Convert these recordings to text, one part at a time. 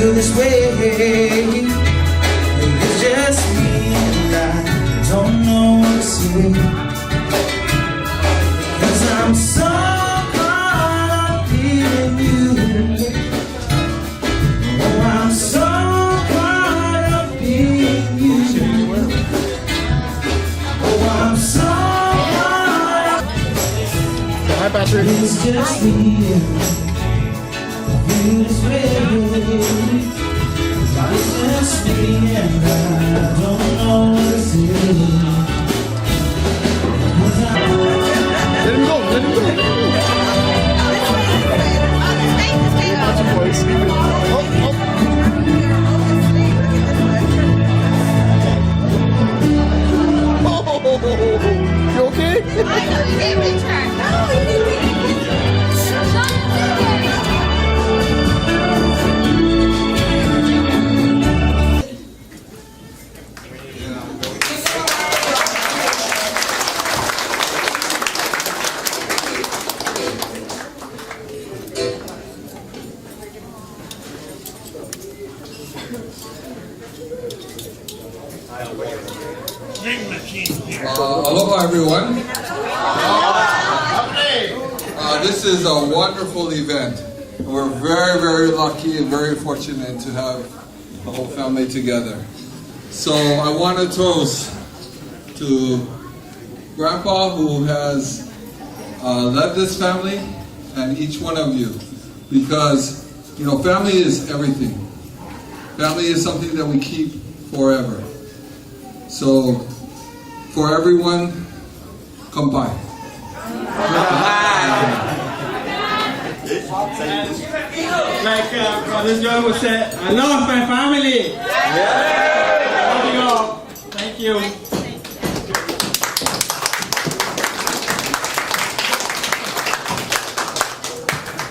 feel this way. It's just me and I don't know what to say. 'Cause I'm so caught up in you. Oh, I'm so caught up in you. Oh, I'm so caught up. Hi, Patrick. It's just me and feel this way. It's just me and I don't know what to say. Let him go, let him go. That's a voice. Oh, you okay? I know you gave it a try. No, you didn't. Aloha everyone. This is a wonderful event. We're very, very lucky and very fortunate to have the whole family together. So I want to toast to Grandpa, who has led this family, and each one of you, because you know, family is everything. Family is something that we keep forever. So for everyone, kampai. Like Brother Joe would say, I love my family. Love you all. Thank you.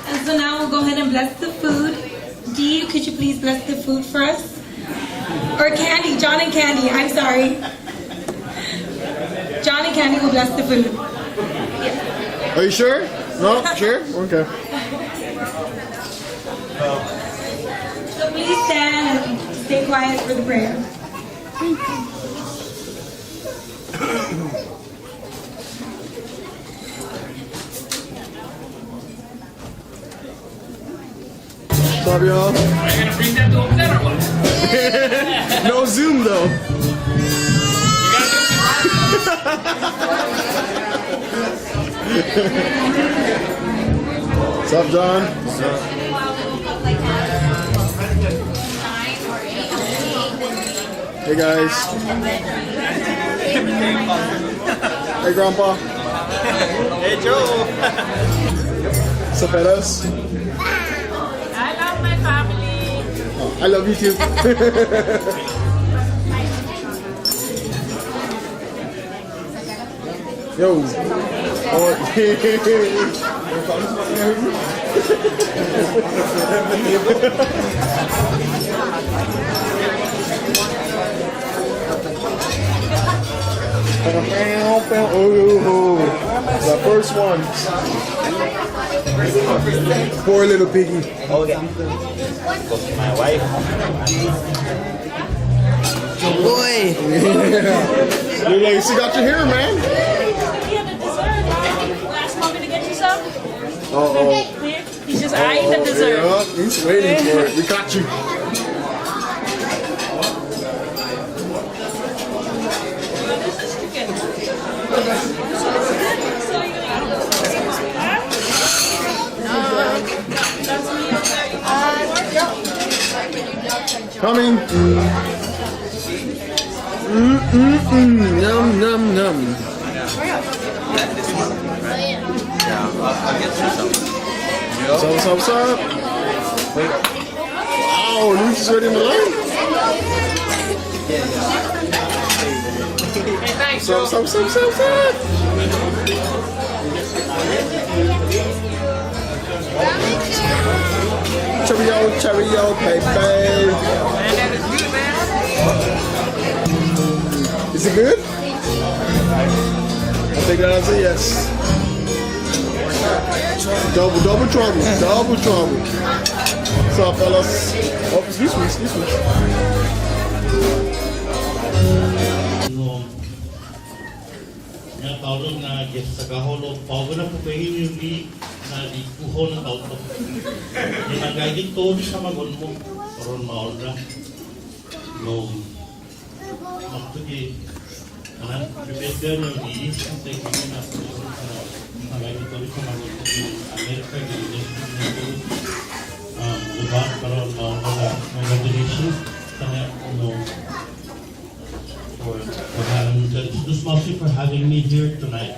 And so now we'll go ahead and bless the food. Dee, could you please bless the food for us? Or Candy, John and Candy, I'm sorry. John and Candy will bless the food. Are you sure? No? Sure? Okay. So please stand and stay quiet for the prayer. What's up, y'all? Are you gonna bring that to over there or what? No Zoom, though. You gotta do What's up, John? What's up? Hey, guys. Hey, Grandpa. Hey, Joe. What's up, Edos? I love my family. Oh, I love you too. Yo. Oh, the first one. Poor little piggy. Okay. My wife. Boy. You still got your hair, man. Last moment to get you some? Uh-oh. He's just eyeing the dessert. Yeah, he's waiting for it. We got you. This is chicken. Coming. Num num num. I'll get you some. What's up? Wow, Luis is ready in the line. What's up? Cheerio, baby. Is it good? I think that's a yes. Double trouble. What's up, fellas? Oh, excuse me. Nga tawag na sa kaholo, pawag na po kayo yung na ikuho na tawag to. Yung nagaging to sa magon mo, karoon maol na. No, magtugi. Anan, prepare nyo, iisang tayo kami na nagaging to sa magon mo. Amerika, gilin na to. Diba, karoon maol na. Congratulations. Sana, for having this mostly for having me here tonight.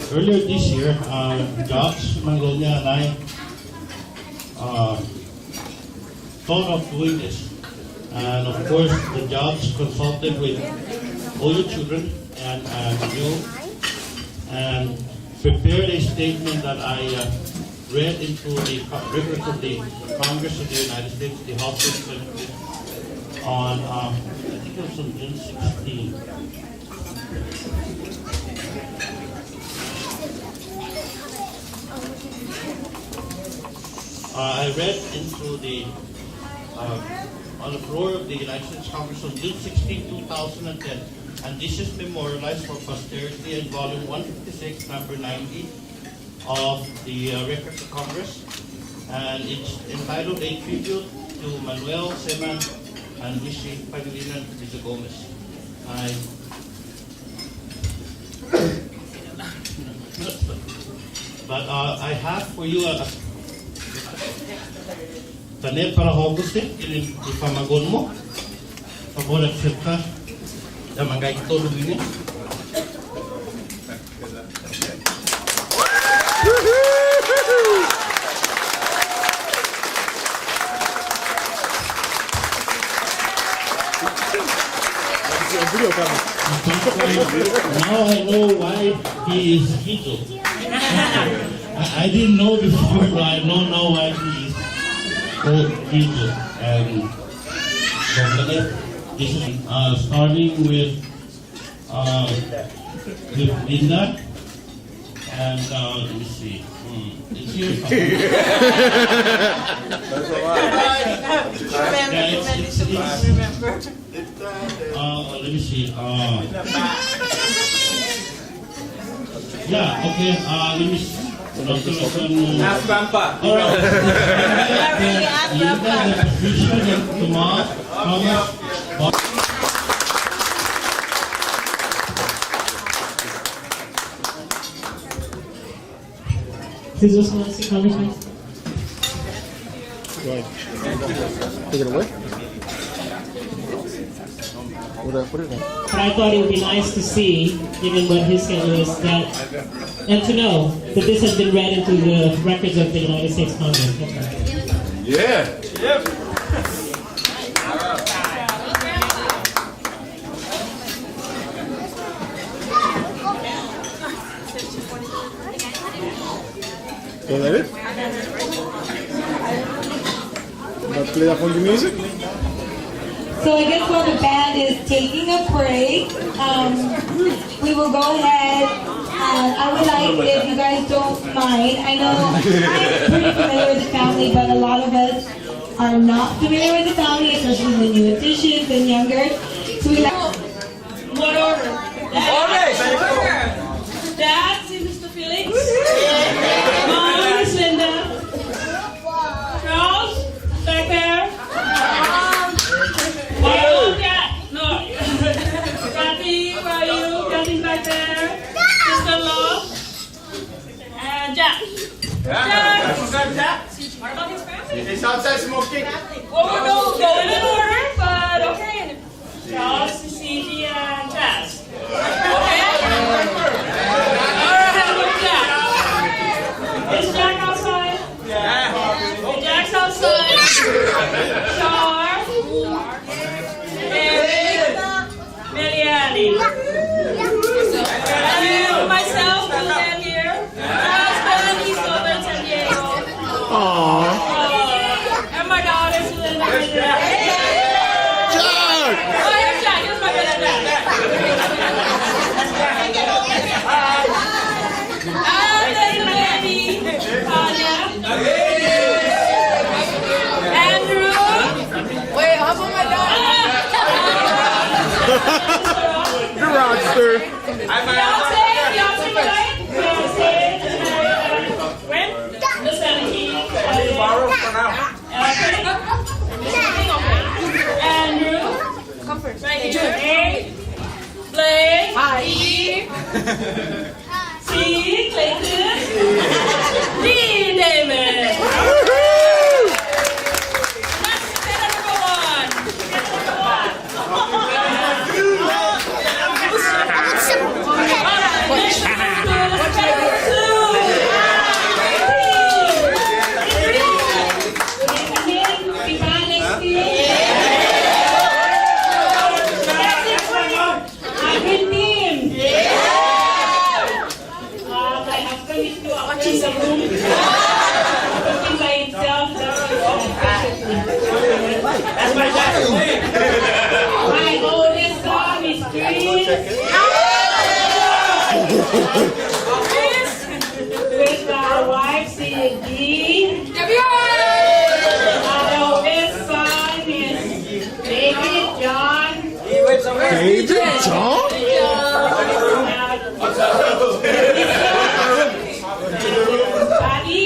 Earlier this year, Josh Mangolia and I thought of doing this, and of course the Jobs consulted with all the children and you, and prepared a statement that I read into the records of the Congress of the United States, the House of Representatives, on, I think it was on June 16. I read into the, on the floor of the United States Congress on June 16, 2010, and this is memorialized for posterity in volume 156, number 90 of the Records of Congress, and it's entitled A Tribute to Manuel Seman and Rishi Pangilinan Mr. Gomez. But I have for you a tanim para Augustin, ipamagon mo. Pabor at sirka, damangay itulog ini. Video camera. Now I know why he is Kiyu. I didn't know before, but I know now why he is called Kiyu. And this is starting with Linda. And let me see. It's here. Let me see. Yeah, okay. Let me see. Ask Grandpa. All right. Thomas. Who's this one? Congressman? Right. Take it away. What is that? But I thought it would be nice to see, given what his schedule is, that, and to know that this has been read into the records of the United States Congress. That's right. Yeah. Yep. Is that it? Let's play that funky music. So I guess while the band is taking a break, we will go ahead. I would like, if you guys don't mind, I know I'm pretty familiar with the family, but a lot of us are not familiar with the family, especially the new additions and younger. So we like. What order? Dad, see Mr. Felix? Mom, Miss Linda. Charles, back there. No. Kathy, where are you? Kathy's back there. Sister-in-law. And Jack. Jack. What about his family? It's outside smoking. Well, we're going in order, but okay. Charles, Cece, and Jazz. Okay? Is Jack outside? Yeah. Jack's outside. Char. Mariani. And myself, Juliet here. My husband, he's over in San Diego. Aww. And my daughter's Linda. C. Clayton. D. David. Let's get number one. That's my jacket. My oldest son is 3. With our wife, C and D. Our oldest son is David John. David John? Buddy.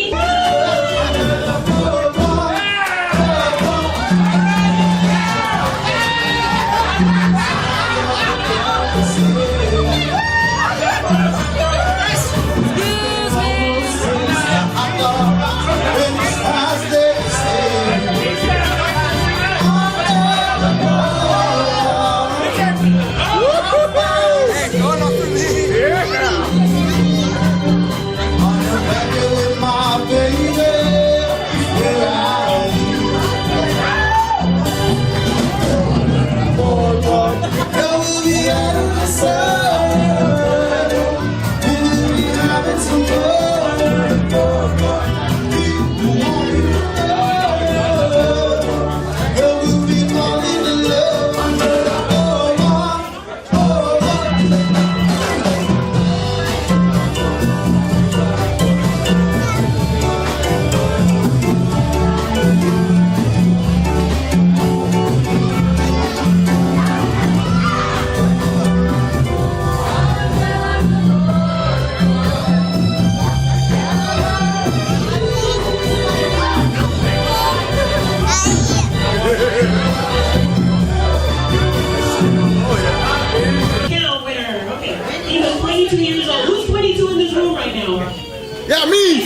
Yeah, me!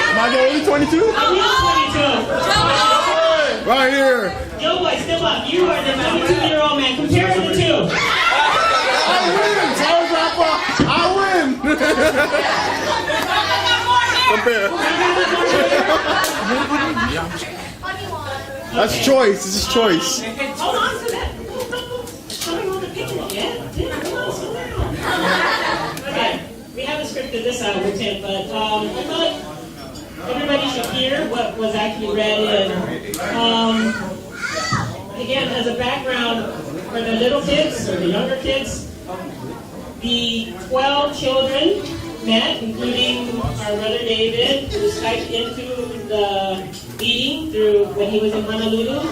Am I the only 22? Right here. Yo, boy, step up. You are the 22-year-old man. Compare the two. I win! Sorry, Grandpa. I win! Compare. That's choice. This is choice. Hold on to that. Coming on the picture. Yeah. Okay. We haven't scripted this out with him, but I thought everybody should hear what was actually read in. Again, as a background for the little kids or the younger kids, the 12 children met, including our brother David, who Skyped into the meeting through when he was in Honolulu.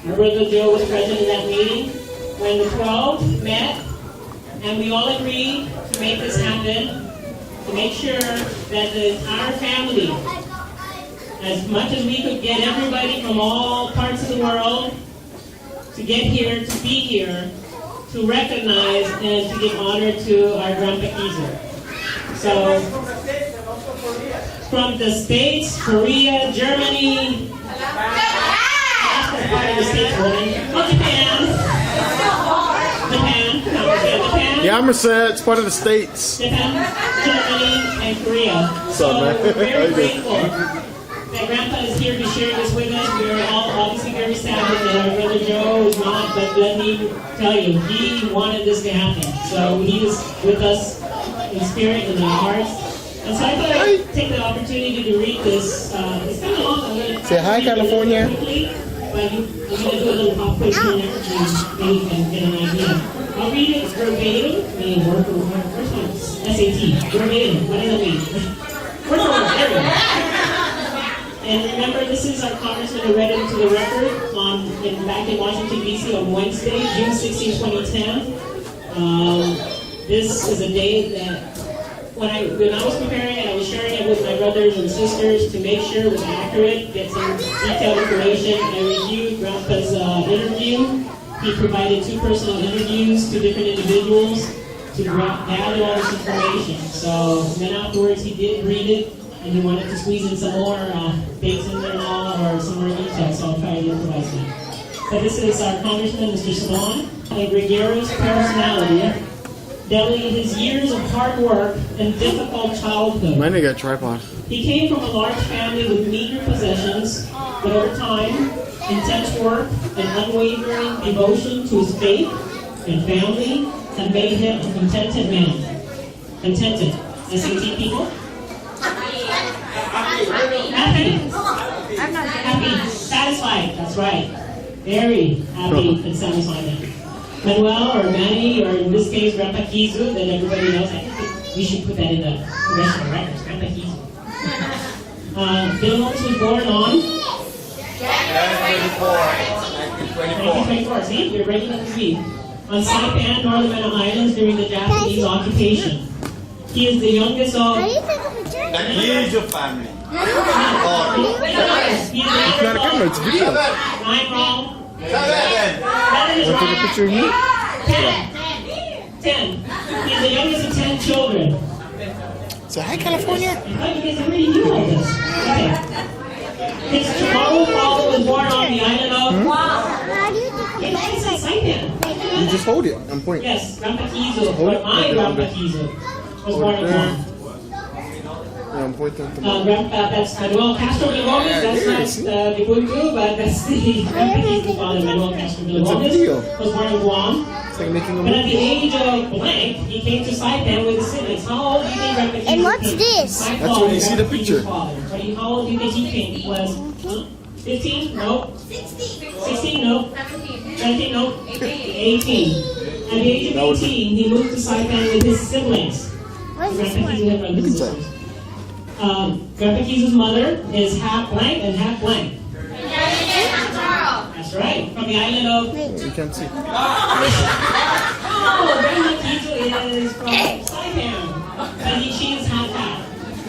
Our brother Joe was present in that meeting. When the 12 met, and we all agreed to make this happen, to make sure that the entire family, as much as we could get everybody from all parts of the world to get here, to be here, to recognize and to give honor to our Grandpa Kiyu. So, from the States, Korea, Germany, that's part of the States, well, Japan. Yammer said it's part of the States. Japan, Germany, and Korea. So we're very grateful that Grandpa is here to share this with us. We're all obviously very sad that our brother Joe is not, but let me tell you, he wanted this to happen. So he is with us in spirit and in our hearts. And so I thought I'd take the opportunity to read this. It's kind of long. I'm going to say hi, California. Quickly, but I'm going to do a little pop quiz here and maybe you can get an idea. I'll read it verbatim. I mean, word for word. First one, SAT. Verbatim. What does that mean? Word for word. There we go. And remember, this is our congressman who read it into the record back in Washington, D.C. on Wednesday, June 16, 2010. This is a day that when I was preparing it, I was sharing it with my brothers and sisters to make sure it was accurate, get some detailed information. I reviewed Grandpa's interview He provided 2 personal interviews to different individuals to gather all this information. So then afterwards he did read it, and he wanted to squeeze in some more things in there and all, or some more details, so I'll try to improvise that. But this is our Congressman, Mr. Salon, a gregarious personality, delving his years of hard work and difficult childhood. Mine got a tripod. He came from a large family with meager possessions, but over time, intense work and unwavering devotion to his faith and family have made him a contented man. Contented. SAT people? Happy. Happy. Satisfied. That's right. Very happy and satisfied. Manuel or Manny, or in this case, Grandpa Kizu, that everybody knows. I think we should put that in the congressional records. Grandpa Kizu. Bill Holmes was born on 1924. See, you're ready to read. On Saipan, Northern Manor Islands during the Japanese occupation. He is the youngest of... Here's your family. It's not a camera, it's video. I'm wrong. Want to take a picture of me? 10. He's the youngest of 10 children. So, hi, California. I thought you guys already knew all this. Okay. His Chihuahua father was born on the island of... You just hold it. I'm pointing. Yes, Grandpa Kizu. But my Grandpa Kizu was born in Guam. Yeah, I'm pointing to That's Manuel Castro Lugones. That's not the Bundu, but that's the Grandpa Kizu's father, Manuel Castro Lugones. Was born in Guam. It's like making a But at the age of blank, he came to Saipan with his siblings. How old do you think Grandpa Kizu And what's came? this? That's when you see the picture. How old do you think he came? Was 15? No. 16? No. 17? No. 18. At the age of 18, he moved to Saipan with his siblings. What is this Grandpa Kizu had brothers and sisters. Grandpa Kizu's mother is half blank and half blank. That's right. From the island of... You can't see. Oh, Grandma Kizu is from Saipan. But she is half.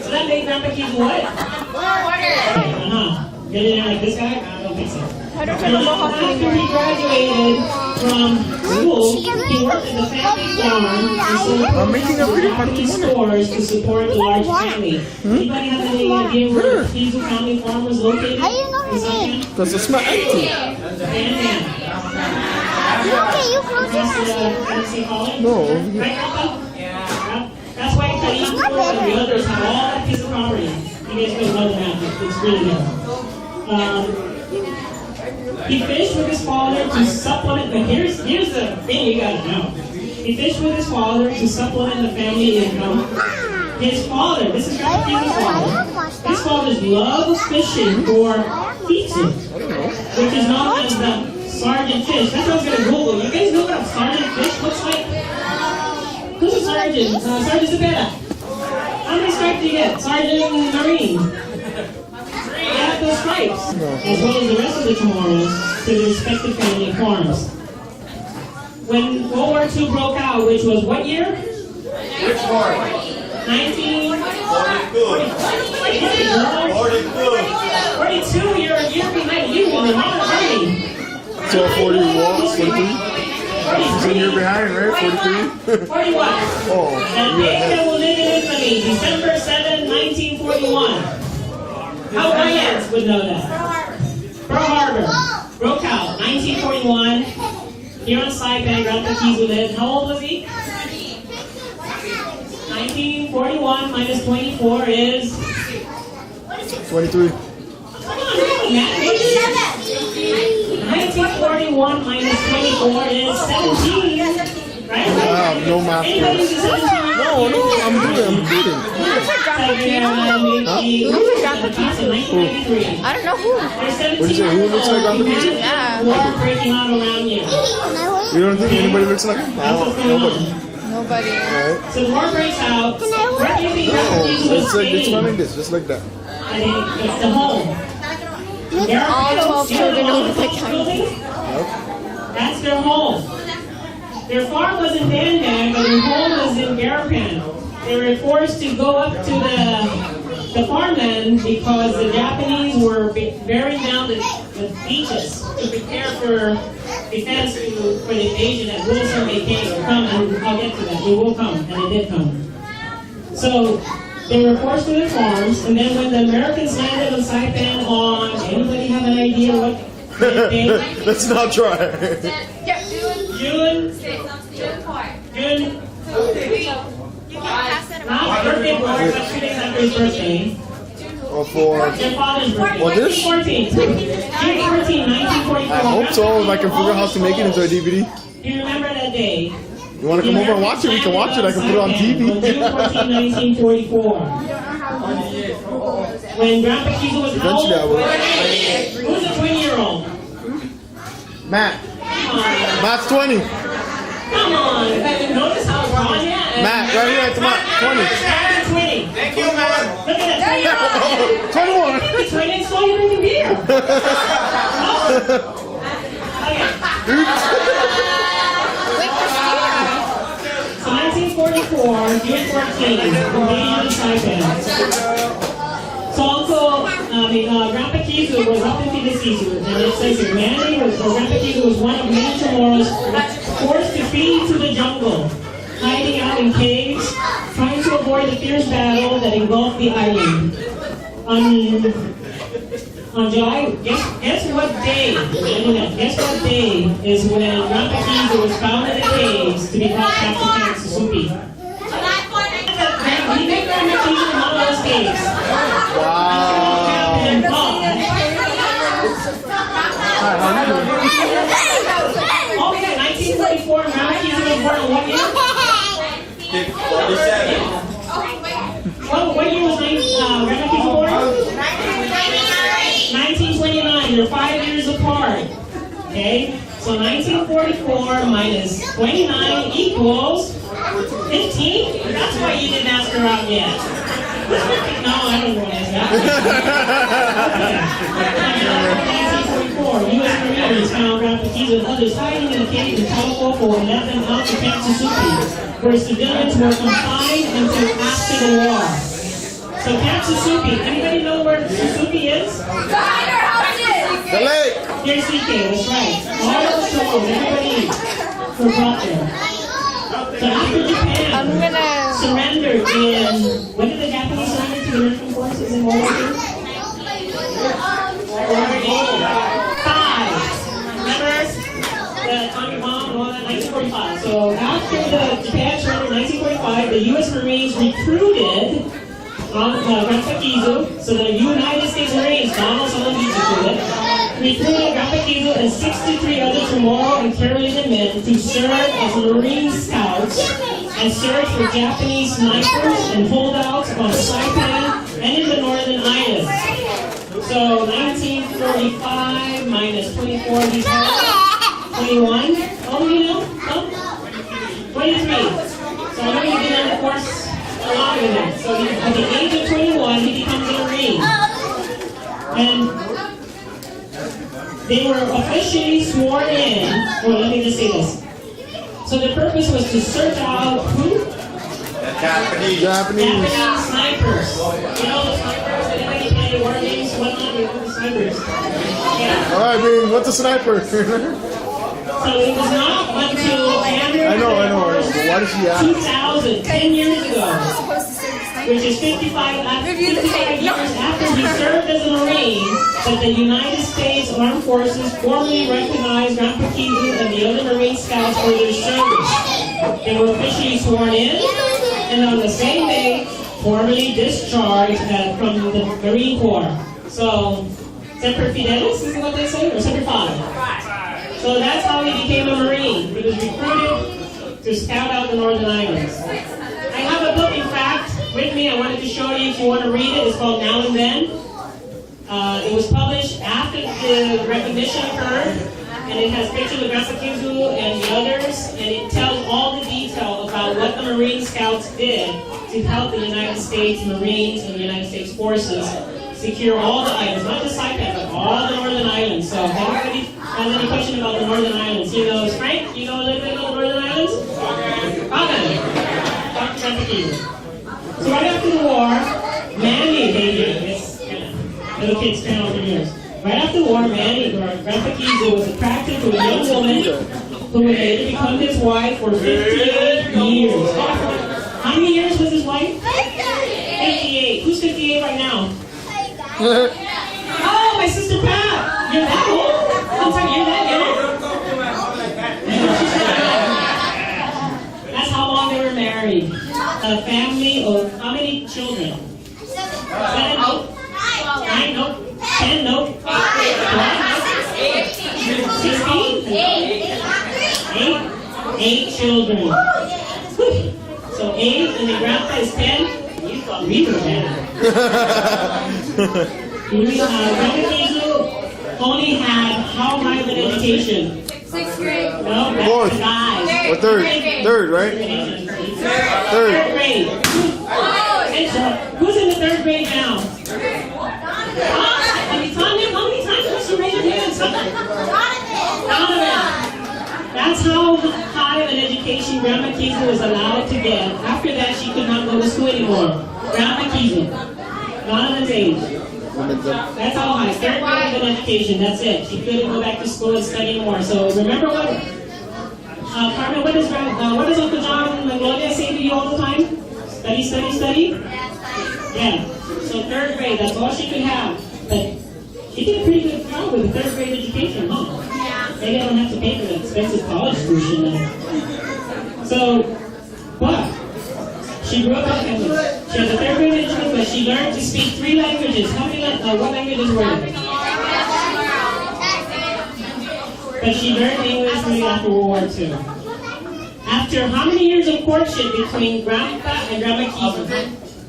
So that made Grandpa Kizu what? Get in there like this guy? I don't think so. After he graduated from school, he worked at the family farm and sold stores to support the large family. Anybody have any idea where Kizu family farm was located? How do you know her name? Because it's not empty. Okay, you close your eyes. No, over here. That's why Kiyu and the others have all that piece of property. You guys don't know that. It's really good. He fished with his father to supplement, but here's the thing you gotta know. He fished with his father to supplement the family income. His father, this is Grandpa Kizu's father, his father's love of fishing for pizza, which is known as the sergeant fish. That's what I was gonna Google. You guys know what a sergeant fish looks like? Who's a sergeant? Sergeant Zepeda. How many stripes do you get? Sergeant Marine. They have those stripes, as well as the rest of the Chamorros, to their respective family farms. When World War II broke out, which was what year? Which war? 42. You're a year behind you in the modern army. So 41, 43? He's a year behind, right? 43? 41. Oh, The day that will live in infamy, December 7, 1941. How Mayans would know that? Pearl Harbor broke out 1941. Here on Saipan, Grandpa Kizu lived. How old was he? 1941 minus 24 is 23. Come on, man. 1941 minus 24 is 17. Right? No math. Anybody who's 17? No, I'm kidding. I don't know who. What did you say? Who looks like Grandpa Kizu? Yeah. War breaking out around you. You don't think anybody looks like him? Nobody. Nobody. Alright. So the war breaks out. Where do you think Grandpa No, Kizu was it's like it's staying? running this, just like that. I think it's the home. All 12 children over the building? That's their home. Their farm was in Dandan, but their home was in Garapan. They were forced to go up to the farmland because the Japanese were bearing down the beaches to prepare for defense for the invasion that will someday come, and I'll get to that. It will come, and it did come. So they were forced to their farms, and then when the Americans landed on Saipan on, anybody have an idea what day? Let's not try. June. Not birthday boy, but 2 days after his birthday. Or for. Their father's birthday. What this? 1914. June 14, 1944. I hope so, if I can figure out how to make it into a DVD. Do you remember that day? You want to come over and watch it? We can watch it. I can put it on TV. On June 14, 1944. When Grandpa Kiyu was how old? Eventually I will. Who's a 20-year-old? Matt. Matt's 20. Come on. Notice how Ron is. Matt, right here at the Matt. 20. 20. Thank you, man. Look at that. 21. 20 so you bring the beer. So 1944, June 14, invasion of Saipan. So Grandpa Kiyu was up in Sisu, and it says here, Grandpa Kiyu was one of many Chamorros forced to flee to the jungle, hiding out in caves, trying to avoid the fierce battle that engulfed the island. On July, guess what day? Guess what day is when Grandpa Kiyu was found in the caves to be called Captain Susupi? He made Grandpa Kiyu in one of those caves. Wow. Oh yeah, 1944, Grandpa Kiyu was born in what year? 47. What year was Grandpa Kiyu born? 1929. You're 5 years apart. Okay? So 1944 minus 29 equals 15? That's why you didn't ask her out yet. No, I don't want to ask that. 1944, U.S. Marines found Grandpa Kiyu and others hiding in a cave in California and left them out to Camp Susupi, where civilians were confined until after the war. So Camp Susupi, anybody know where Susupi is? The lake. Here's CK, that's right. All of the shows, everybody from brought there. So after Japan surrendered in, when did the Japanese surrender to the American forces in World War II? Five. Remember the atomic bomb and all that? 1945. So after the Japan surrendered in 1945, the U.S. Marines recruited Grandpa Kiyu, so the United States Marines, Donald Summerbeach recruited Grandpa Kiyu and 63 other Chamorro and Carolina men to serve as Marine scouts and search for Japanese snipers and holdouts on Saipan and in the northern islands. So 1945 minus 24, 21. Oh, you know? Oh, 23. So I know you've been on the course longer than that. So at the age of 21, he becomes a Marine. And they were officially sworn in, or let me just say this. So the purpose was to search out who? Japanese. Japanese snipers. You know the snipers, anybody play war games, whatnot, you know the snipers. Yeah. Alright, man, what's a sniper? So it was not until January I know. Why did she ask? 2000, 10 years ago, which is 55 years after he served as a Marine, that the United States Armed Forces formally recognized Grandpa Kiyu and the other Marine Scouts for their service. They were officially sworn in, and on the same day, formally discharged from the Marine Corps. So, Semper Fidelis, is what they say, or Semper Fi? So that's how he became a Marine. He was recruited to scout out the Northern Islands. I have a book, in fact, with me. I wanted to show you if you want to read it. It's called Now and Then. It was published after the recognition occurred, and it has pictures of Grandpa Kiyu and the others, and it tells all the detail about what the Marine Scouts did to help the United States Marines and the United States Forces secure all the islands, not just Saipan, but all the Northern Islands. So if anybody has any question about the Northern Islands, you know, Frank, you know a little bit about the Northern Islands? Okay. Talk to Grandpa Kiyu. So right after the war, Manny, little kids 10 over years. Right after the war, Manny, or Grandpa Kiyu, was attracted to a young woman who would later become his wife for 58 years. How many years was his wife? 58. Who's 58 right now? Oh, my sister Pat. You're that old? I'm sorry, you're that young? That's how long they were married. A family of how many children? 7? Nope. 9? Nope. 10? Nope. 16? 8 children. So 8 and the grandpa is 10. You thought we were bad. Grandpa Kiyu only had how high of an education? 6th grade. No, that's Fourth. 5. Or third. Third, right? Third grade. Who's in the 3rd grade now? How many times must you raise your hand? Donovan. That's how high of an education Grandma Kiyu was allowed to get. After that, she could not go to school anymore. Grandma Kiyu. Donovan's age. That's how high. 3rd grade of an education. That's it. She couldn't go back to school and study more. So remember what, Carmen, what does Uncle John and Gloria say to you all the time? Study, study, study? Yeah. So 3rd grade, that's all she could have. But she did a pretty good job with the 3rd grade education, huh? Maybe I don't have to pay for the expensive college tuition now. So, but she grew up in Finland. She has a 3rd grade education, but she learned to speak 3 languages. How many? What languages were it? But she learned English really after World War II. After how many years of courtship between Grandpa and Grandma Kiyu?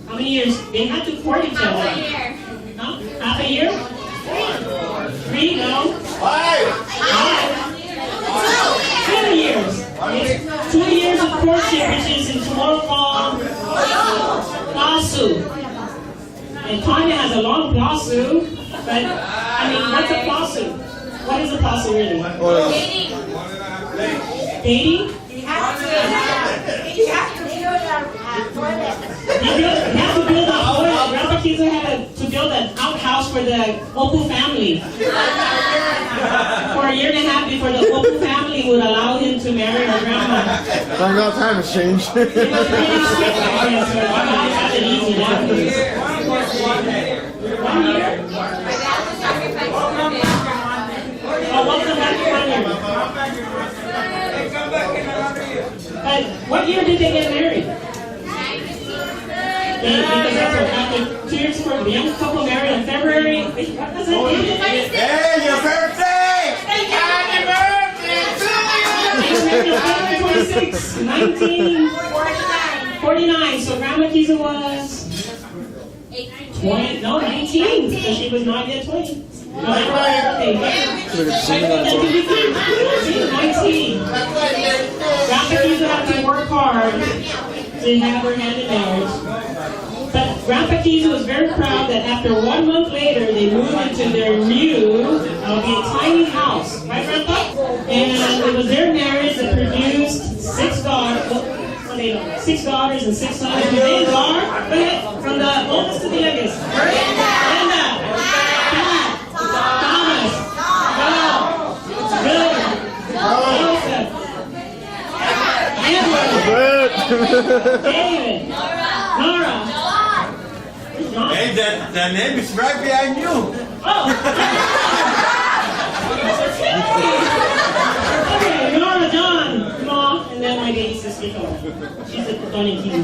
How many years? They had to court each other. Half a year. Huh? Half a year? 3? No. 5. 2 years. 2 years of courtship, which is in tomorrow called Plasu. And Tanya has a long Plasu, but I mean, what's a Plasu? What is a Plasu really? Dating? You have to build a toilet. Grandpa Kiyu had to build an outhouse for the Opu family. For a year and a half before the Opu family would allow him to marry her grandma. Thank God time has changed. It was really strict back then, so God had it easy nowadays. 1 year? Oh, welcome back to 1 year. But what year did they get married? Because after 2 years before, the young couple married in February. What was it? Hey, your birthday! Happy birthday to you! 26, 1949. So Grandma Kiyu was 20, no, 19, because she was not yet 20. No, okay. 19. Grandpa Kiyu had to work hard to have her hand in marriage. But Grandpa Kiyu was very proud that after 1 month later, they moved into their new, tiny house. Right, Grandpa? And it was their marriage that produced 6 daughters. 6 daughters and 6 sons. The names are, go ahead, from the oldest to the youngest. Brenda, Pat, Thomas, Bill, Joseph, Edward, David, Nora. Hey, the name is right behind you. Okay, Nora, John, Mom, and then my baby sister, she's a Tony Kiyu.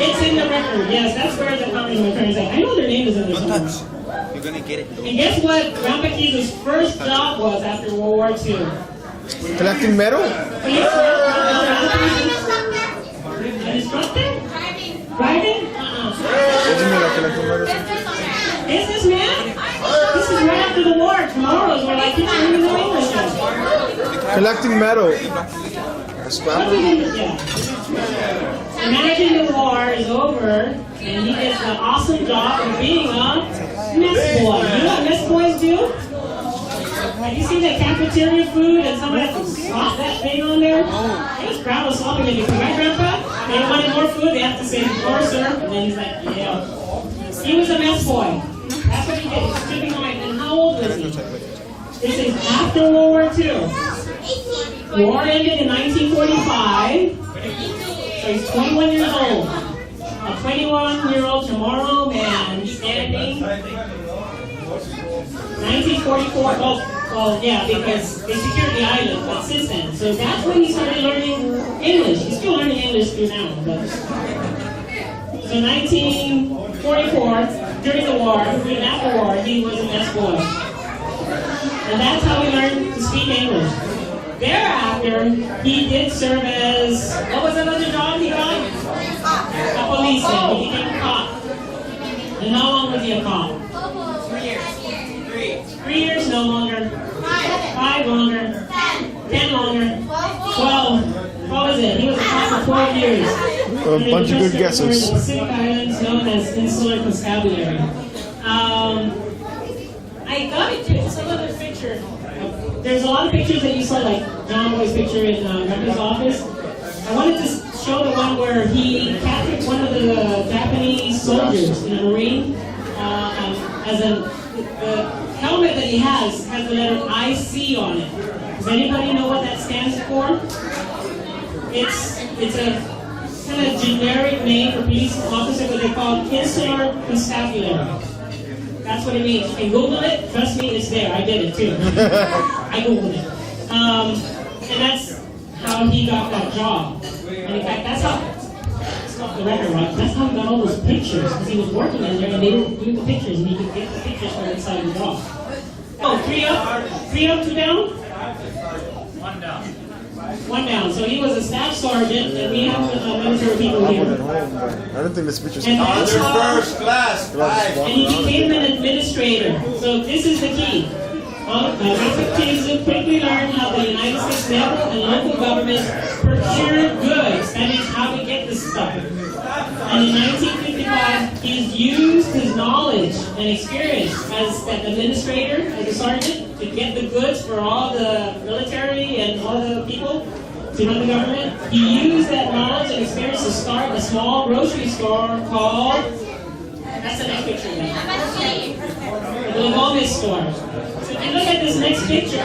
It's in the record, yes, that's where the comment of my parents are. I know their name is in there somewhere. You're gonna get it. And guess what Grandpa Kiyu's first job was after World War II? Collecting metal? An instructor? Driving? Businessman? This is right after the war. Tomorrow is where I teach you in English. Collecting metal. Imagine the war is over and he gets the awesome job of being a mess boy. You know what mess boys do? Like you see that cafeteria food and somebody has to slop that thing on there? He was proud of slopping it because my grandpa, they wanted more food, they have to say, "More, sir." And then he's like, "Yeah." He was a mess boy. That's what he did. He stood behind. And how old was he? This is after World War II. War ended in 1945. So he's 21 years old. A 21-year-old tomorrow man standing. 1944. Oh, yeah, because they secured the island, but since then. So that's when he started learning English. He's still learning English through now. But. So 1944, during the war, even after war, he was a best boy. And that's how he learned to speak English. Thereafter, he did serve as, what was another job he got? A policeman. He became a cop. And how long was he a cop? 3 years. 3 years, no longer. 5 longer. 10 longer. 12. What was it? He was a cop for 12 years. A bunch of good guesses. The Pacific Islands known as Insular Constabulary. I got into some other picture. There's a lot of pictures that you saw, like John Boy's picture in Grandpa's office. I wanted to show the one where he captured one of the Japanese soldiers in a Marine. The helmet that he has the letter IC on it. Does anybody know what that stands for? It's a kind of generic name for police officer, but they call it Insular Constabulary. That's what it means. You can Google it. Trust me, it's there. I did it too. I Googled it. And that's how he got that job. And in fact, that's how, it's off the record, right? That's how he got all those pictures. Because he was working in there and they didn't do the pictures and he could get the pictures from inside the job. Oh, 3 up, 2 down? 1 down. 1 down. So he was a staff sergeant, and we have military people here. I don't think this picture's And that's how, First class. and he became an administrator. So this is the key. Kiyu quickly learned how the United States federal and local governments procure goods. That means how to get this stuff. And in 1955, he's used his knowledge and experience as an administrator, as a sergeant, to get the goods for all the military and all the people to run the government. He used that knowledge and experience to start a small grocery store called, that's the next picture now, the Gomez store. So if you look at this next picture,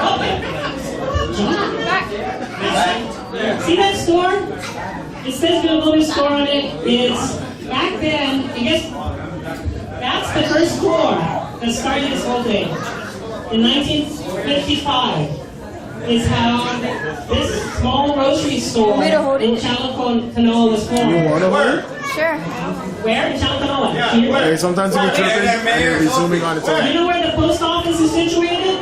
see that store? It says Gomez store on it. It's back then, I guess that's the first store that started this whole thing. In 1955 is how this small grocery store in Chalacanoa was formed. You want to hold? Sure. Where? In Chalacanoa. Hey, sometimes you be tripping and you'll be zooming on its You own. know where the post office is situated?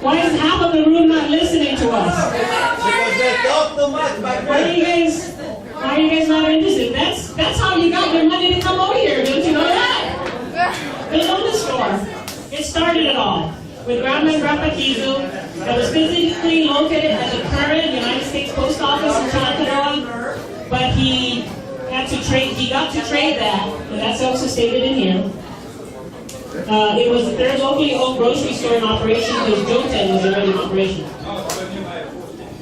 Why is half of the room not listening to us? Why are you guys not interested? That's how you got your money to come over here. Don't you know that? They own the store. It started it all with Grandma and Grandpa Kiyu that was physically located at the current United States Post Office in Chalacanoa, but he got to trade that, and that's also stated in here. It was the third locally owned grocery store in operation because Joten was already in operation.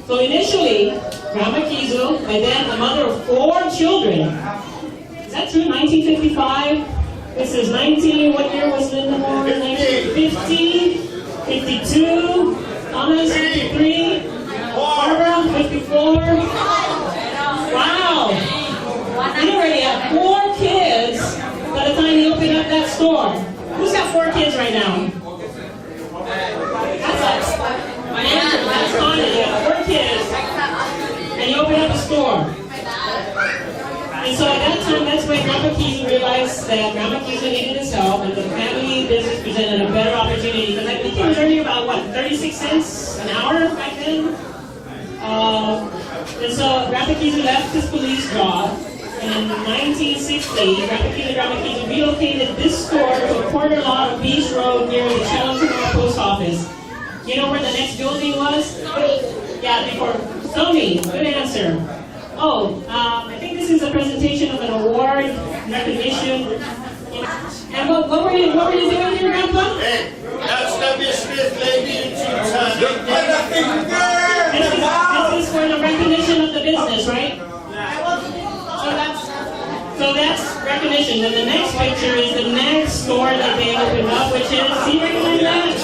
So initially, Grandma Kiyu, by then a mother of 4 children. Is that true? 1955? This is 19, what year was Linda born? 1950, 52, Thomas, 53, Barbara, 54. Wow! He already had 4 kids by the time he opened up that store. Who's got 4 kids right now? That's my answer. That's on it. You got 4 kids, and you open up a store. And so at that time, that's when Grandpa Kiyu realized that Grandma Kiyu needed his help, and the family business presented a better opportunity. Because I think he was earning about, 36 cents an hour back then? And so Grandpa Kiyu left his police job. And in 1960, Grandpa Kiyu and Grandma Kiyu relocated this store to a corner lot of Beach Road near the Chalacanoa Post Office. You know where the next building was? Yeah, before. Tony, good answer. Oh, I think this is a presentation of an award, recognition. And what were you doing here, Grandpa? Hey, that's W. Smith, lady in Tucson. This is for the recognition of the business, right? So that's recognition. And the next picture is the next store that they opened up, which is, do you recognize that?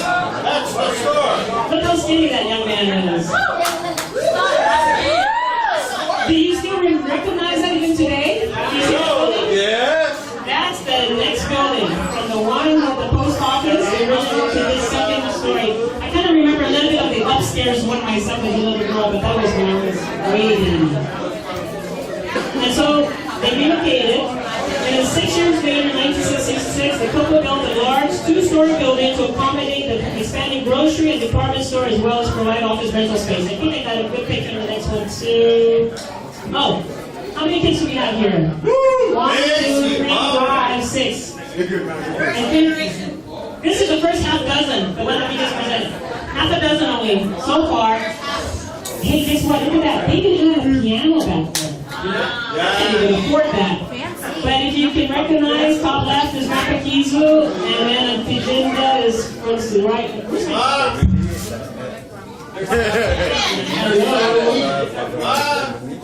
That's Look how skinny that young man is. Do you still recognize that even today? Do you see that building? Yes. That's the next building. From the one at the post office, the original to this second story. I kind of remember a little bit of the upstairs one myself as a little girl, but that was when I was way young. And so they relocated. And then 6 years later, in 1966, the couple built a large 2-story building to accommodate the expanding grocery and department store as well as provide office rental space. I think I got a good picture of the next one too. Oh, how many kids do we have here? 1, 2, 3, 4, 5, 6. I think this is the first half dozen, the one that we just presented. Half a dozen only so far. Hey, guess what? Look at that. They even have a piano back there. I can't even afford that. But if you can recognize, top left is Grandpa Kiyu, and then the agenda is towards the right. Where's my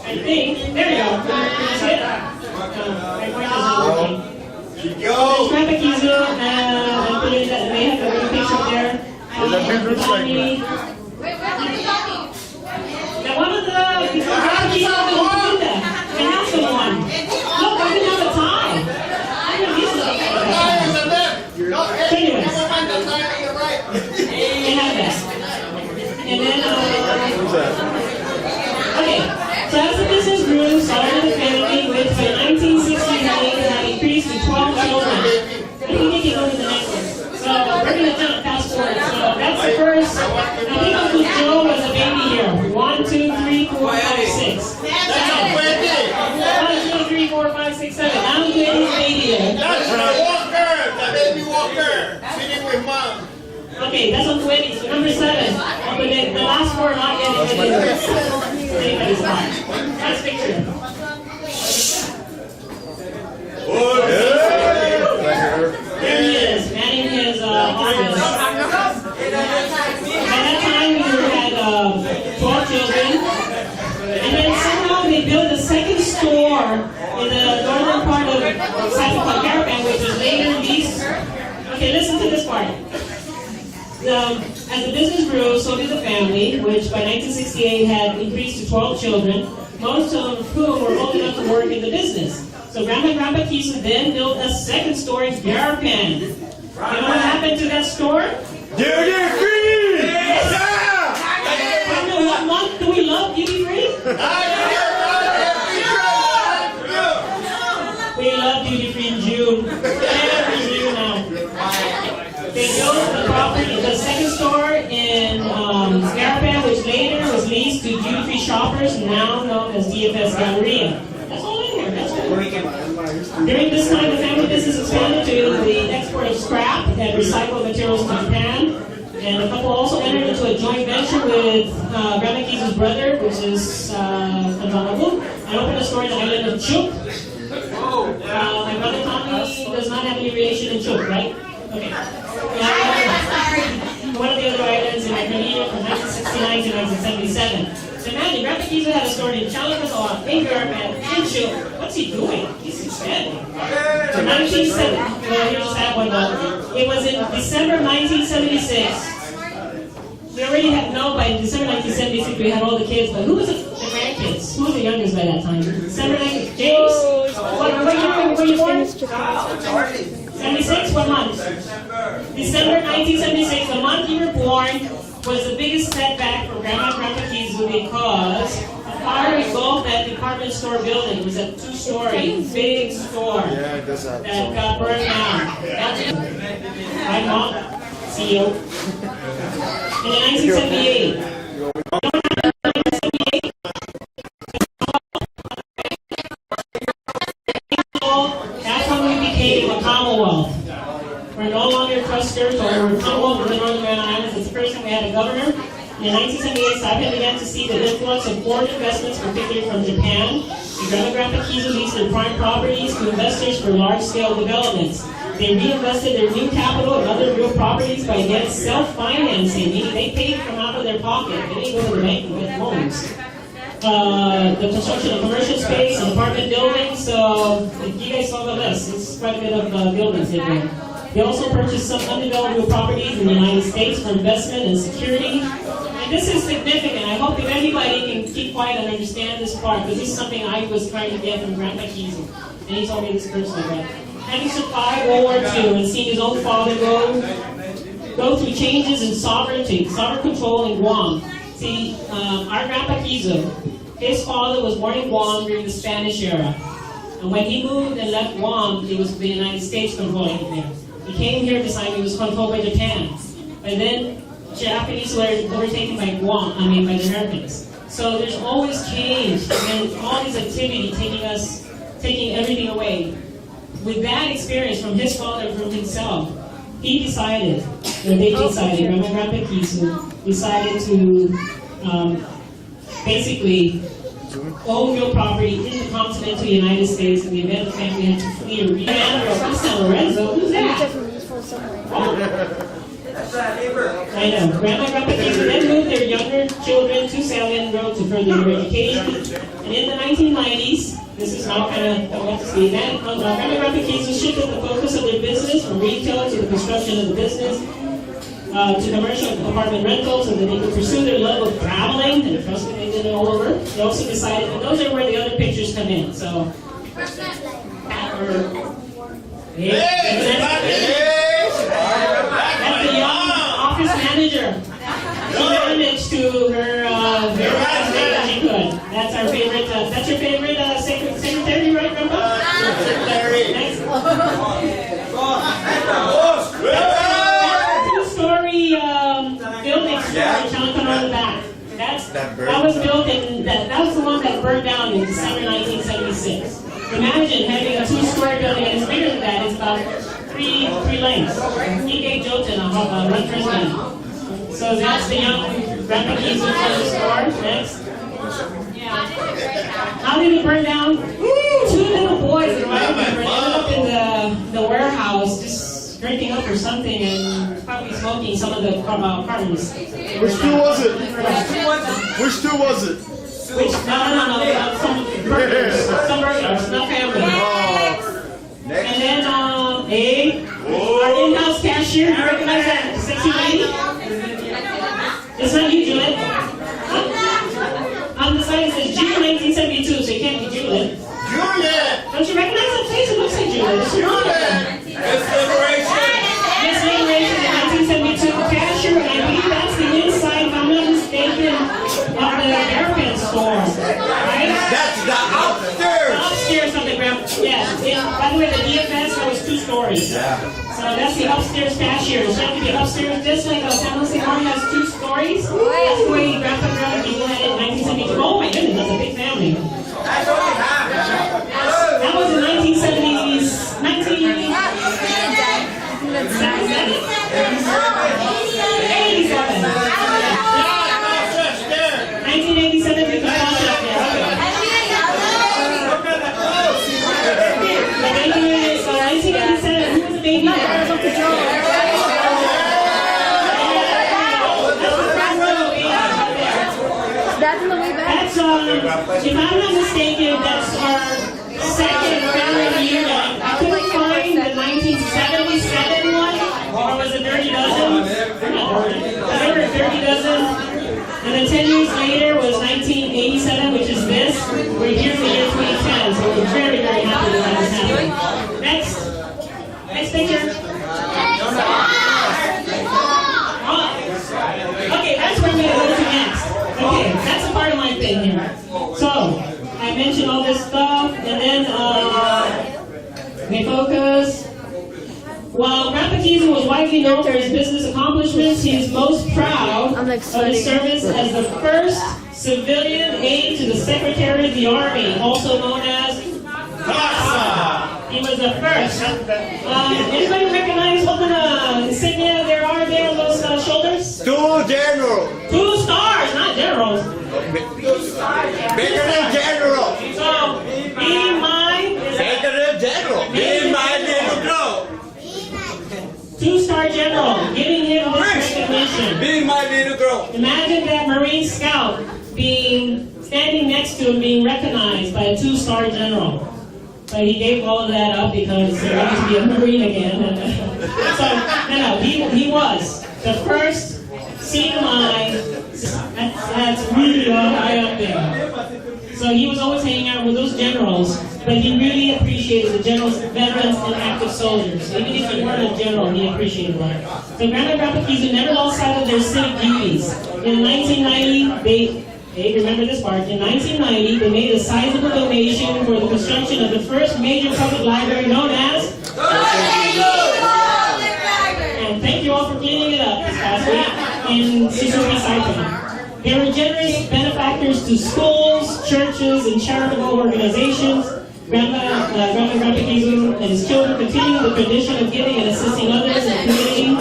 I think, there you go. See it? My point is not working. There's Grandpa Kiyu, and I believe that they have a little picture there. Now one of the Grandpa Kiyu did that. The handsome one. Look, I didn't have a tie. I didn't use it. Anyways, they have that. And then, okay, so as the business grew, started the family, which by 1969 had increased to 12 children. I think they can go to the next one. So we're going to jump fast forward. So that's the first. I think Uncle Joe was a baby here. 1, 2, 3, 4, 5, 6. 1, 2, 3, 4, 5, 6, 7. Now I'm doing his baby here. That's the walker, the baby walker, sitting with mom. Okay, that's Uncle Eddie. So number 7. Uncle Eddie, the last 4 are not getting it. Anybody's not. Last picture. There he is, manning his office. At that time, we had 12 children. And then somehow they built a second store in the northern part of South Caravan, which was later leased. Okay, listen to this part. As the business grew, so did the family, which by 1968 had increased to 12 children, most of whom were old enough to work in the business. So Grandpa Kiyu then built a second-story garapan. You know what happened to that store? Duty free! What month do we love duty free? We love duty free in June. Every June now. They built the property, the second store in Garapan, which later was leased to duty free shoppers, now known as DFS Galleria. That's all in here. That's all. During this time, the family business expanded to the export of scrap and recycled materials to Japan. And the couple also entered into a joint venture with Grandma Kiyu's brother, which is Kanjanabu, and opened a store in the island of Chuk. My brother Tommy does not have any relation in Chuk, right? Okay. One of the other islands in Indonesia from 1969 to 1977. So imagine, Grandpa Kiyu had a store in Chalakasawak, in Garapan, in Chuk. What's he doing? He's dead. So 1970, well, here's just that one though. It was in December 1976. We already had, no, by December 1976 we had all the kids, but who was the grandkids? Who was the youngest by that time? December 19, James? What year were you born? 76? What month? December 1976, the month you were born, was the biggest setback for Grandpa Kiyu because a fire engulfed that department store building. It was a 2-story, big store that got burned down. Hi, Mom. CEO. In 1978. That's when we became a Commonwealth. We're no longer clusters or we're Commonwealth of the Northern Mariana Islands. It's the first time we had a governor. In 1978, Saipan began to see the influx of foreign investments, particularly from Japan. The Grandpa Kiyu leased their prime properties to investors for large-scale developments. They reinvested their new capital in other real properties by again self-financing, meaning they paid from out of their pocket. They didn't go to the bank and get loans. The construction of commercial space and apartment buildings. So if you guys saw the list, it's quite a bit of buildings they built. He also purchased some undeveloped real properties in the United States for investment and security. And this is significant. I hope that everybody can keep quiet and understand this part, because this is something I was trying to get from Grandpa Kiyu. And he told me this personally. But having survived World War II and seen his own father go through changes in sovereignty, sovereign control in Guam. See, our Grandpa Kiyu, his father was born in Guam during the Spanish era. And when he moved and left Guam, it was the United States controlling it there. He came here this time, he was controlled by Japan. And then Japanese were overtaken by by the Americans. So there's always change and all this activity taking everything away. With that experience from his father, from himself, he decided, Grandpa Kiyu decided to basically own real property in the continental United States in the event the family had to flee or Lorenzo, who's that? I know. Grandpa Kiyu then moved their younger children to Salient Road to further their education. And in the 1990s, this is now kind of what to see. Then Grandpa Kiyu shifted the focus of their business from retail to the construction of the business to commercial apartment rentals, so that they could pursue their love of traveling, and trust me, they did it all over. They also decided, and those are where the other pictures come in. So, that's the young office manager. She managed to her very best way that she could. That's our favorite. That's your favorite secretary, right, Grandpa? Secretary. Next. Two-story building store on the back. That was built in. That was the one that burned down in December 1976. Imagine having a two-story building, and it's bigger than that. It's about three lanes. He gave Jotun a run for his money. So that's the young Grandpa Kiyu store. Next. How did it burn down? Two little boys, if I remember, ended up in the warehouse just drinking up or something and probably smoking some of the cartons. Which two was it? Which two was it? No. Some burgers, no family. And then our in-house cashier, you recognize that sexy lady? It's not you, Juliet. On the side it says June 1972, so it can't be Juliet. Juliet! Don't you recognize that face? It looks like Juliet. Juliet! Miss Liberation! Miss Liberation in 1972, the cashier, and I believe that's the inside, if I'm not mistaken, of the American store. Right? That's the upstairs! Upstairs of the ground. Yes. By the way, the DFS, there was 2 stories. Yeah. So that's the upstairs cashier. So you have to be upstairs, just like a San Jose Army has 2 stories. That's the way Grandpa Kiyu had it in 1972. Oh my goodness, that's a big family. That was in 1970s. 1987, we can pause up there. Okay. So 1987, who was the baby there? That's in the way back. That's, if I'm not mistaken, that's our second family reunion. I couldn't find the 1977 one, or was it Dirty Dozen? I remember Dirty Dozen. And then 10 years later was 1987, which is this. We're here in the year 2010, so we're very, very happy that that is happening. Next picture. Okay, that's where I'm going to go to next. Okay, that's a part of my thing here. So, I mentioned all this stuff, and then, focus. While Grandpa Kiyu was widely known for his business accomplishments, he is most proud of his service as the first civilian aide to the Secretary of the Army, also known as CASA. He was the first. Anybody recognize what the insignia there are there on those shoulders? 2 generals. 2 stars, not generals. Bigger than general. So, be my... Bigger than general. Be my little girl. 2-star general, giving him this recognition. Be my little girl. Imagine that Marine Scout standing next to him, being recognized by a 2-star general. But he gave all of that up because he wanted to be a Marine again. And, so, he was the first senior mine. That's really high up there. So he was always hanging out with those generals, but he really appreciated the generals, veterans, and active soldiers. Even if you weren't a general, he appreciated that. So Grandma and Grandpa Kiyu never lost sight of their civic duties. In 1990, they remember this part. In 1990, they made a sizable donation for the construction of the first major public library known as. And thank you all for cleaning it up this past week in Sisu Recycling. They were generous benefactors to schools, churches, and charitable organizations. Grandpa Kiyu and his children continued the tradition of giving and assisting others in the community.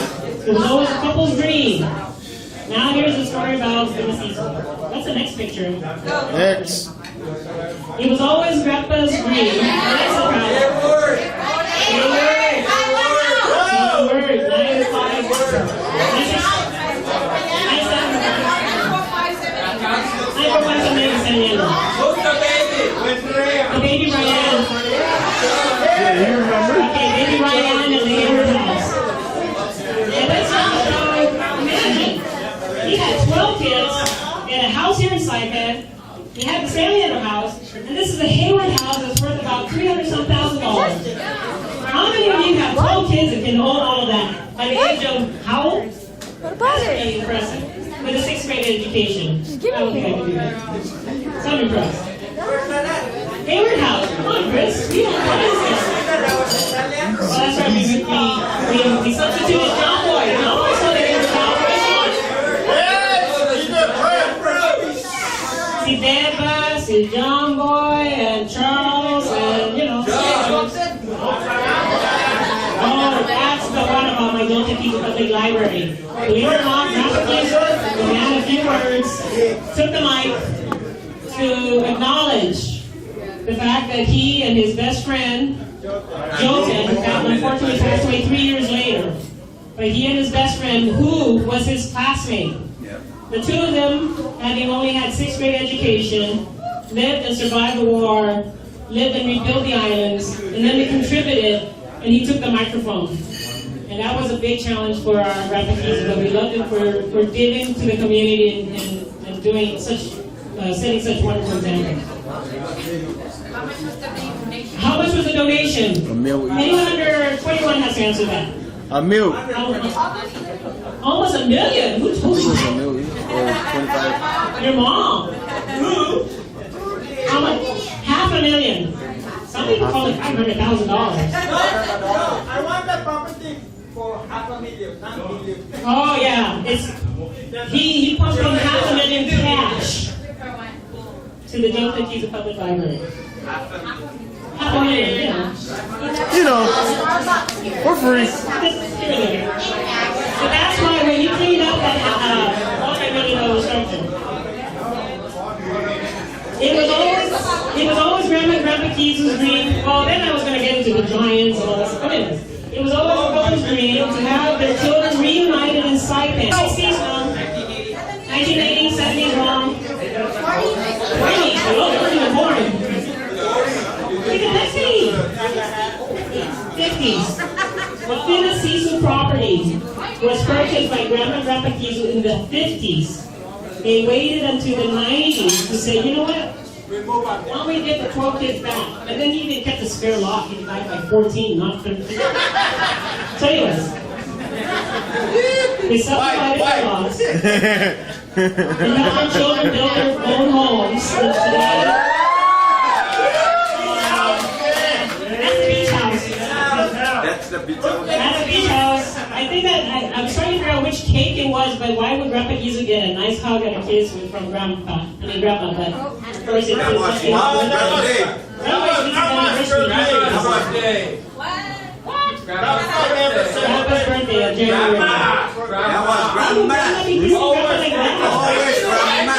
It was always a couple's dream. Now here's a story about Cecil. What's the next picture? Next. It was always Grandpa's dream. The baby Ryan. Yeah, you remember? Okay, baby Ryan and the Hayward house. And let's imagine. He had 12 kids. He had a house here in Saipan. He had the San Leandro house. And this is a Hayward house that's worth about $300,000. How many of you have 12 kids and can own all of that? By the age of how old? What about That's it? pretty impressive. With a 6th grade education. I don't think I can do that. So I'm impressed. Hayward House. Come on, Chris. We don't know what is this. Well, that's right. We substituted John Boy. John Boy saw the Hayward House. See Deba, see John Boy, and Charles, and Oh, that's the one about my Delta Kiyu Public Library. Believe it or not, Grandpa Kiyu, we had a few words, took the mic to acknowledge the fact that he and his best friend, Joseph, that unfortunately passed away 3 years later, but he and his best friend, who was his classmate, the two of them, having only had 6th grade education, lived and survived the war, lived and rebuilt the islands, and then they contributed, and he took the microphone. And that was a big challenge for our Grandpa Kiyu, but we loved him for giving to the community and doing such, setting such wonderful examples. How much was the donation? $1 million. Anyone under 21 has to answer that. $1 million. Almost $1 million? Who told you? $1 million or 25. Your mom. How much? $500,000. Some people call it $500,000. I want the property for $500,000, not $1 million. Oh yeah, he pumped in $500,000 cash to the Delta Kiyu Public Library. $500,000, For free. So that's why when you cleaned up that multi-million-dollar structure, it was always Grandma and Grandpa Kiyu's dream. Well, then I was going to get into the Giants and all that stuff. It was always a woman's dream to have their children reunited in Saipan. 60s wrong, 1980s, 70s wrong, 20s. Oh, they weren't even born. Look at that city. 50s. The Fina Sisu property was purchased by Grandma and Grandpa Kiyu in the 50s. They waited until the 90s to say, you know what? Why don't we get the 12 kids back? And then he even kept the spare lot. He died by 14, not 13. So anyways, they subdivided their lots. They let their children build their own homes. That's the beach house. That's the beach house. I think that I was trying to figure out which cake it was, but why would Grandpa Kiyu get a nice hug and a kiss from Grandpa? Grandma, but of course it's birthday. Grandpa's birthday of January. That was Grandma. Always Grandma.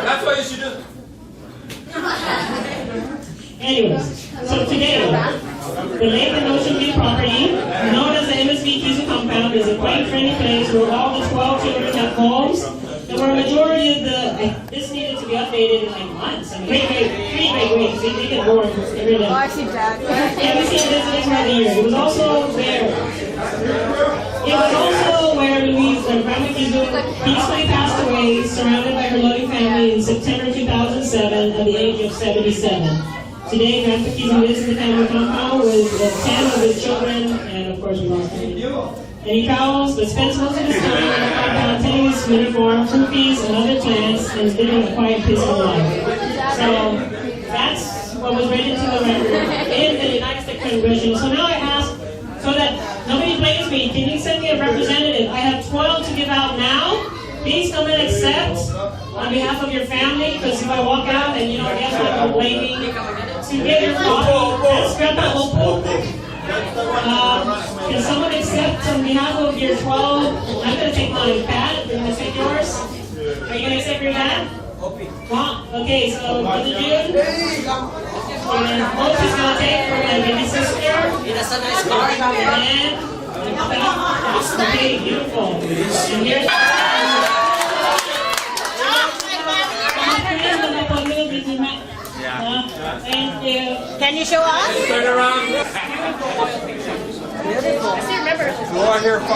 That's what you should do. Anyways, so today, the Lake and Ocean View property, known as the MSV Kiyu compound, is a quaint, friendly place where all the 12 children have homes that So for a majority of this needed to be updated in like months. I mean, three great weeks. They get bored every day. Oh, I see Jack. Yeah, we see this right here. It was also where Louise, Grandma Kiyu, peacefully passed away, surrounded by her loving family in September 2007 at the age of 77. Today, Grandpa Kiyu lives in the family compound with 10 of his children, and of course we lost him. And he travels, but spends most of his time in the compound tending his uniform, cookies, and other plants, and living a quiet, peaceful life. So that's what was read into the record in the United States Congressional. So now I ask, so that nobody blames me, can you send me a representative? I have 12 to give out now. Please come and accept on behalf of your family, because if I walk out and guess what, I'm blaming to get your copy. That's Grandpa Opal. Can someone accept on behalf of your 12? I'm going to take mine. Pat, you're going to take yours? Are you going to accept your dad? Okay, so Brother June. And Hope is going to take for my baby sister. And okay, beautiful. And here's thank you. Can you show us? Turn around. I still remember. So I hear 5,000.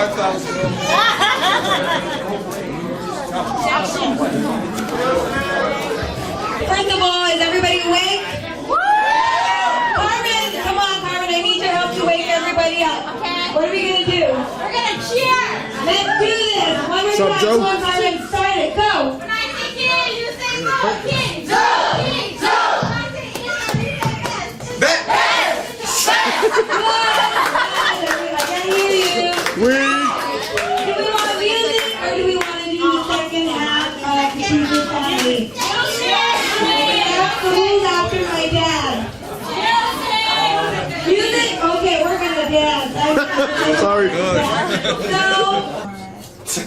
First of all, is everybody awake? Carmen, come on, Carmen. I need your help to wake everybody up. Okay. What are we gonna do? We're gonna cheer. Let's do this. One more What's up, time. Joe? One Carmen, start it. Go. When I say King, you say go. King, Joe. King, Joe. When I say Bet. I can hear you. Do we want music or do we want to do the second half of the Kiyu family? That's the rules after my dad. Music? Okay, we're gonna dance. Sorry. So,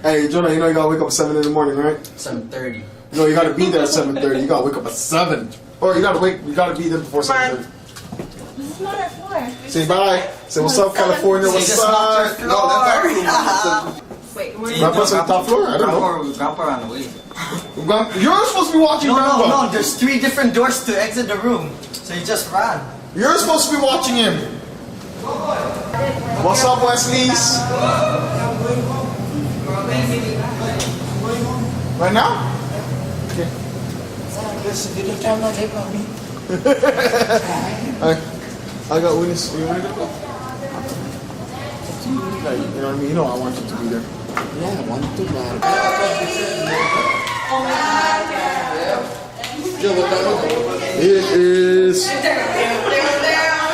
Hey, Jonah, you know you gotta wake up at 7 in the morning, right? 7:30. You know you gotta be there at 7:30. You gotta wake up at 7. Or you gotta be there before 7:30. it's not at 4. Say bye. Say what's up, California. What's up? No, that's our room. Grandpa's on the top floor? I don't know. Grandpa ran away. You're supposed to be watching Grandpa. No, there's 3 different doors to exit the room. So he just ran. You're supposed to be watching him. What's up, Wesley's? Right now? Okay. I got witness. You want to go? Like, you know what I mean? You know I want you to be there. Yeah, I want to, man. It is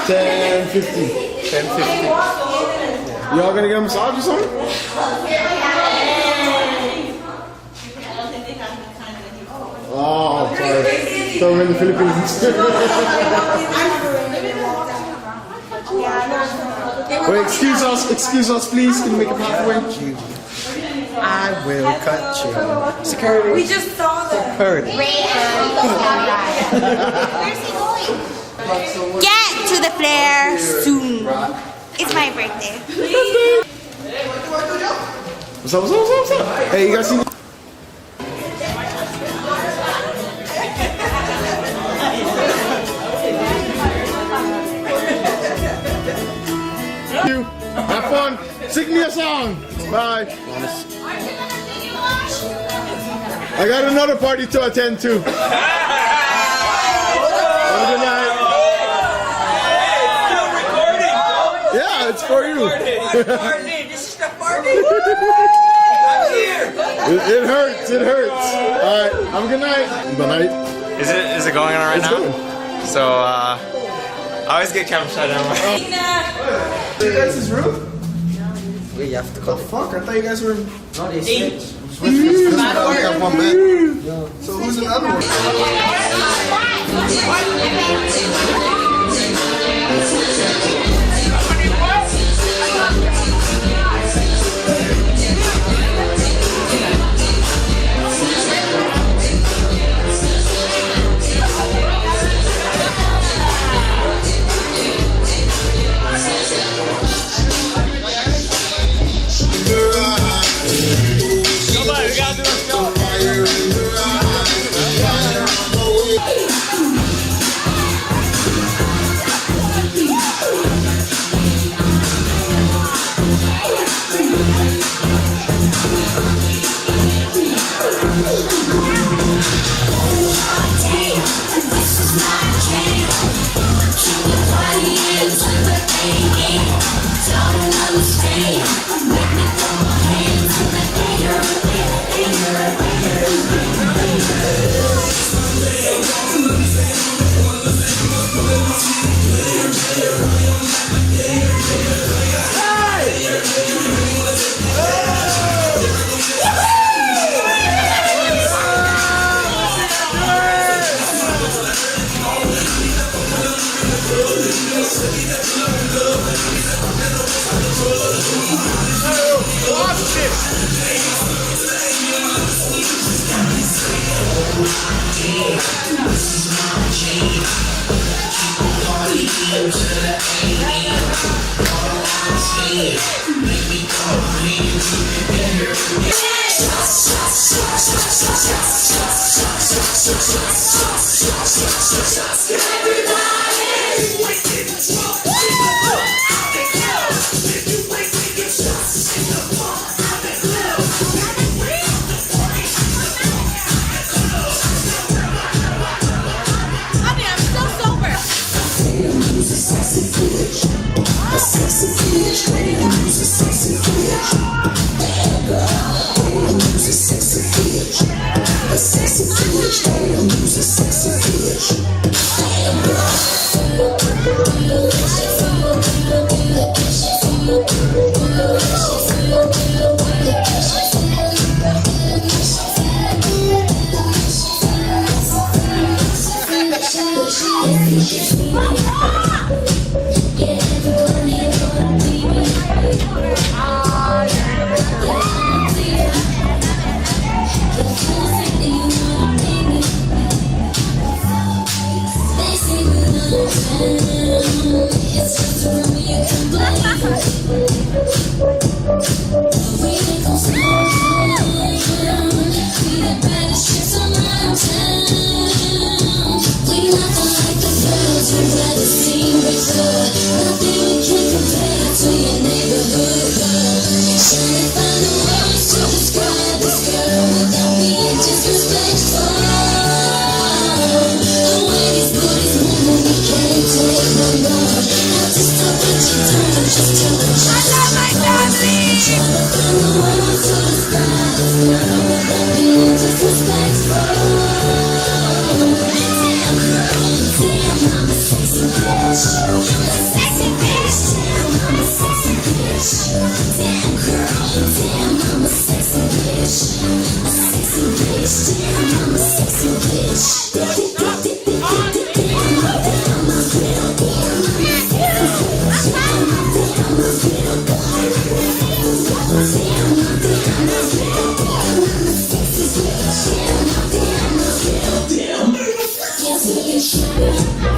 10:50. 10:50. Y'all gonna get a massage or something? Oh, sorry. So we're in the Philippines. Wait, excuse us, please. Can you make a pathway? I will cut you. Security. we just saw that. Security. Get to the Flair soon. It's my birthday. What's up? Hey, you guys see? You have fun. Sing me a song. Bye. I got another party to attend to. Have a good night. Yeah, it's for you. This is the party. It hurts. All right. Have a good night. Good night. Is it going on right It's now? good. So I always get camera shot down. You guys' is room? Wait, you have to What the fuck? I thought you guys were. No, they switch. One man. So who's the other one? Damn.